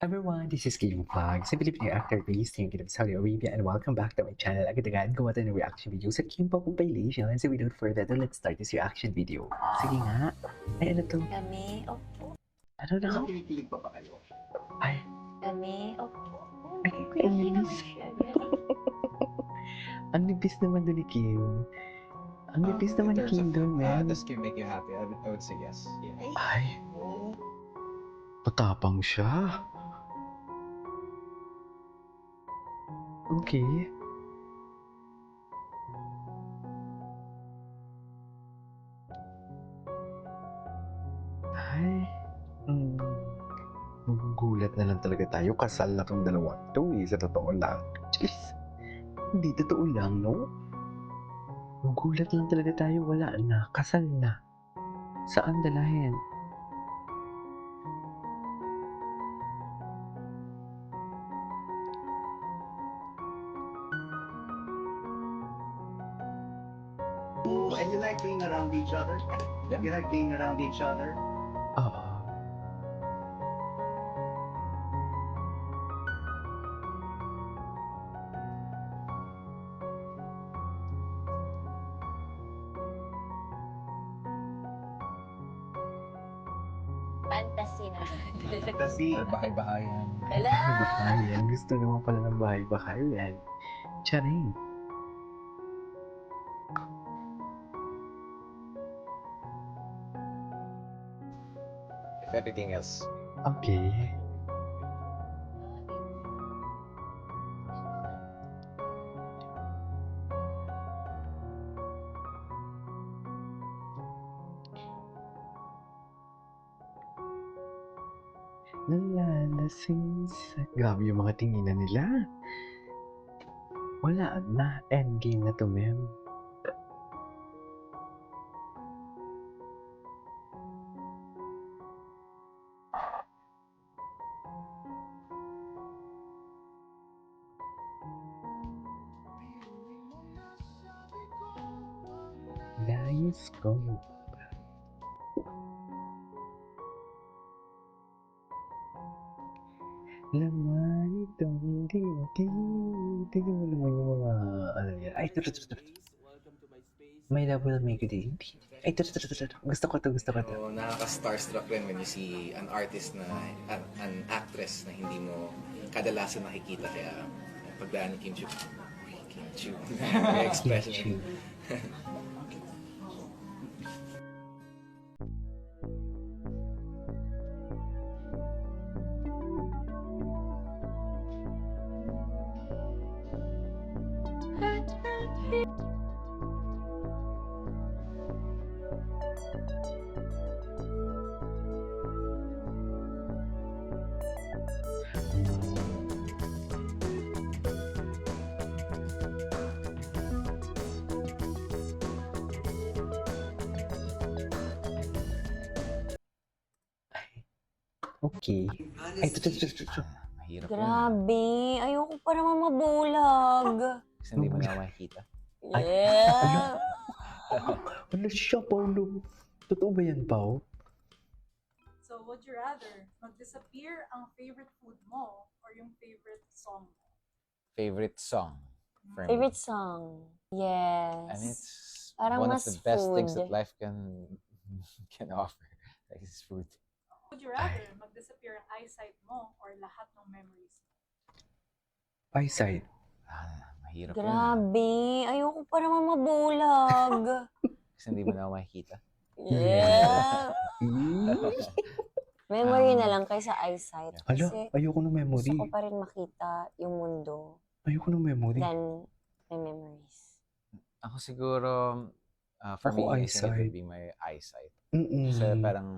Everyone, this is Kim Vlog, sa Filipino actor based in Saudi Arabia, and welcome back to my channel. Agad-agad gawa tayo ng reaction video sa Kim Pop compilation. So without further ado, let's start this reaction video. Sige nga. Ay, ano to? Kami, opo. Ano na? Kinikilig pa ba kayo? Ay, Kami, opo. ay, ang nibis. Ang nibis naman doon ni Kim. Ang nibis naman ni Kim doon, man. Does Kim make you happy? I would say yes. Yeah. Ay, patapang siya. Okay. Ay, magugulat na lang talaga tayo. Kasal na tong dalawa to sa totoo lang. Jeez, hindi totoo lang, no? Magugulat lang talaga tayo. Wala na, kasal na. Saan dalahin? And you like being around each other? Yeah. You like being around each other? Oo. Fantasy na. Kasi, Bahay-bahayan. Hello! Bahayan. Gusto naman pala ng bahay-bahayan. Charing. If everything else. Okay. Nalalasing sa... Grabe yung mga tinginan nila. Wala na. Endgame na to, ma'am. Nice go. Laman itong dibdib. Tignan mo naman yung mga ano yan. Ay, ito. My love will make you day. Ay, ito. Gusto ko to. So, nakaka-starstruck rin when you see an artist na, an actress na hindi mo kadalasan nakikita. Kaya, pagdaan ni Kim Chiu, may expression. Okay. Ay, ito. Mahirap yun. Grabe, ayoko pa naman mabulag. Kasi hindi mo na makikita. Yeah! Ano siya, Paulo? Totoo ba yan, Pao? So, would you rather mag-disappear ang favorite food mo or yung favorite song mo? Favorite song for me. Favorite song? Yes. And it's Parang one of mas the best things food. that life can offer. Like, is food. Would you rather mag-disappear ang eyesight mo or lahat ng memories mo? Eyesight. Mahirap yun. Grabe, ayoko pa naman mabulag. Kasi hindi mo na makikita. Yeah! Memory na lang kaysa eyesight. Hala, Kasi ayoko ng memory. gusto ko pa rin makita yung mundo Ayoko ng memory. than my memories. Ako siguro, for Ako, me, I think it eyesight. would be my eyesight. Mm-mm. Kasi parang,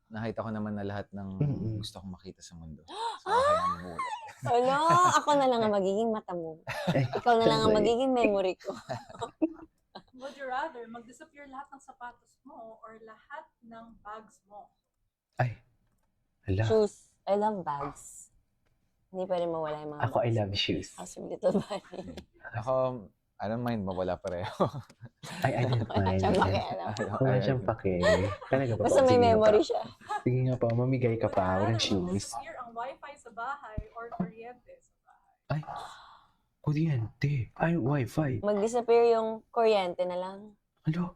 nakita ko naman na lahat ng Mm-mm. gusto kong makita sa mundo. So, kaya namulat. Hello, ako na lang ang magiging mata mo. Ay, Ikaw na lang ang sabay. magiging memory ko. Would you rather mag-disappear lahat ng sapatos mo or lahat ng bags mo? Ay. Hala. Shoes. I love bags. Hindi pa rin mawala yung mga Ako, I bags. love shoes. As a little bunny. Ako, I don't mind mawala pareho. Ay, I don't Wala mind. siyang pakialam. Wala siyang pake. Talaga ba? Basta may Sige nga memory pa. siya. Sige nga pa, mamigay ka pa. Walang Would you rather shoes. mag-disappear ang Wi-Fi sa bahay or kuryente sa bahay? Ay, kuryente. Ay, wifi. Mag-disappear yung kuryente na lang. Ano?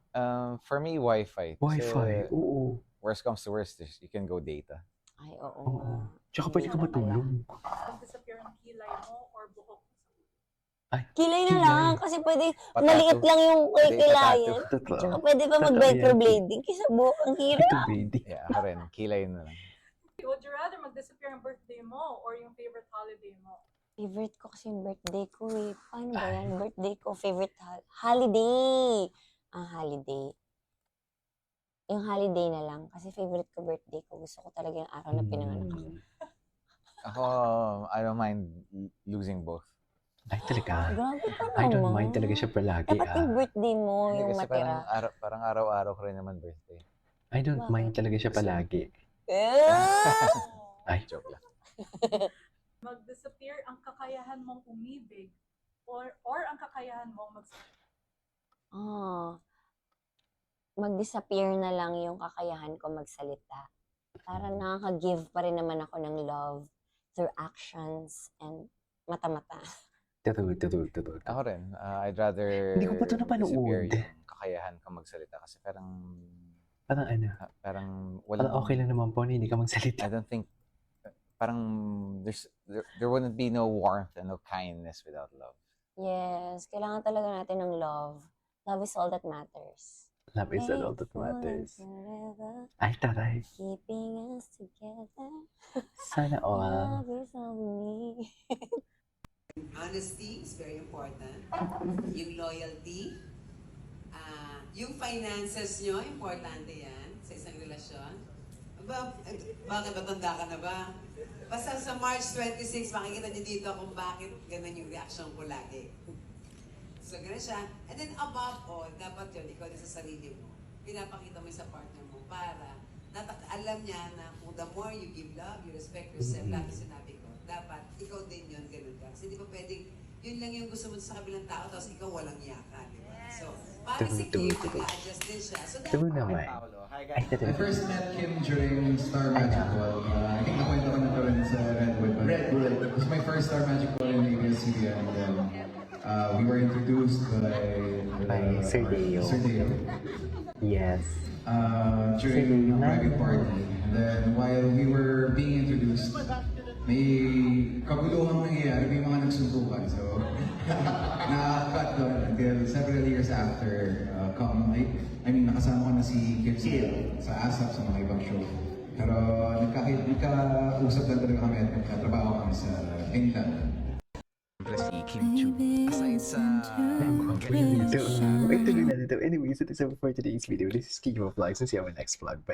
For me, Wi-Fi. Wifi. Kasi Oo. worst comes to worst, you can go data. Ay, oo Oo. nga. Tsaka pwede ka Hindi na pala. matulog. Mag-disappear ang kilay mo or buhok mo sa ulo? Kilay na Kilay. lang kasi pwede, Patato. maliit lang yung Pwede kilayin. Totoo. Tsaka pwede pa Totoo mag-microblading kaysa buhok ang hirap. Ito, baby. Yeah, ako rin. Kilay na lang. Would you rather mag-disappear ang birthday mo or yung favorite holiday mo? Favorite ko kasi yung birthday ko eh. Paano ba yan? Birthday ko, favorite holiday. Ang holiday. Yung holiday na lang. Kasi favorite ko birthday ko. Gusto ko talaga yung araw na pinanganak ako. Ako, I don't mind losing both. Ay, talaga. Grabe ka I don't naman. mind talaga siya palagi. Dapat yung birthday mo, Hindi yung kasi matira. parang araw-araw ko rin naman birthday. I don't Bakit? mind talaga siya palagi. Ay, Joke lang. Mag-disappear ang kakayahan mong umibig or ang kakayahan mong magsalita? Mag-disappear na lang yung kakayahan ko magsalita. Para nakaka-give pa rin naman ako ng love through actions and mata-mata. True. Ako rin. I'd rather Hindi ko pa ito napanood. disappear yung kakayahan ko magsalita kasi parang Parang ano, parang parang okay lang naman po na hindi ka I magsalita. don't think parang there wouldn't be no warmth and no kindness without love. Yes, kailangan talaga natin ng love. Love is all that matters. Love is all that Faithful matters. forever, Ay, taray. keeping us together. Sana all. Love is all we need. Honesty is very important. Yung loyalty. Yung finances nyo, importante yan sa isang relasyon. Bakit matanda ka na ba? Basta sa March 26, makikita nyo dito kung bakit ganun yung reaction ko lagi. So, ganun siya. And then above all, dapat yun, ikaw din sa sarili mo. Pinapakita mo sa partner mo para alam niya na kung the more you give love, you respect yourself, lagi sinabi ko, dapat ikaw din yun, ganun ka. Kasi di ba pwedeng, yun lang yung gusto mo sa kabilang tao, tapos ikaw walang yaka, di ba? So, para si Kim, nag-adjust din siya. So, True naman. Hi Ay, guys. I taray. first met Kim during Star Magic Ball. I think nakwento ko na to rin sa Redwood. But it was my first Star Magic Ball in ABS-CBN and then we were introduced by Sir Deo. Sir Deo. Yes. During a private party. And then while we were being introduced, may kabuluhang nangyayari, may mga nagsuntukan. So, na-cut doon until several years after, nakasama ko na si Kim sa ASAP sa mga ibang show. Pero nagkausap lang talaga kami at nagkatrabaho kami sa England. Si Kim Chu. Aside sa Ito na dito. Anyways, it is over for today's video. This is Kiko Vlogs and see you on my next vlog. Bye.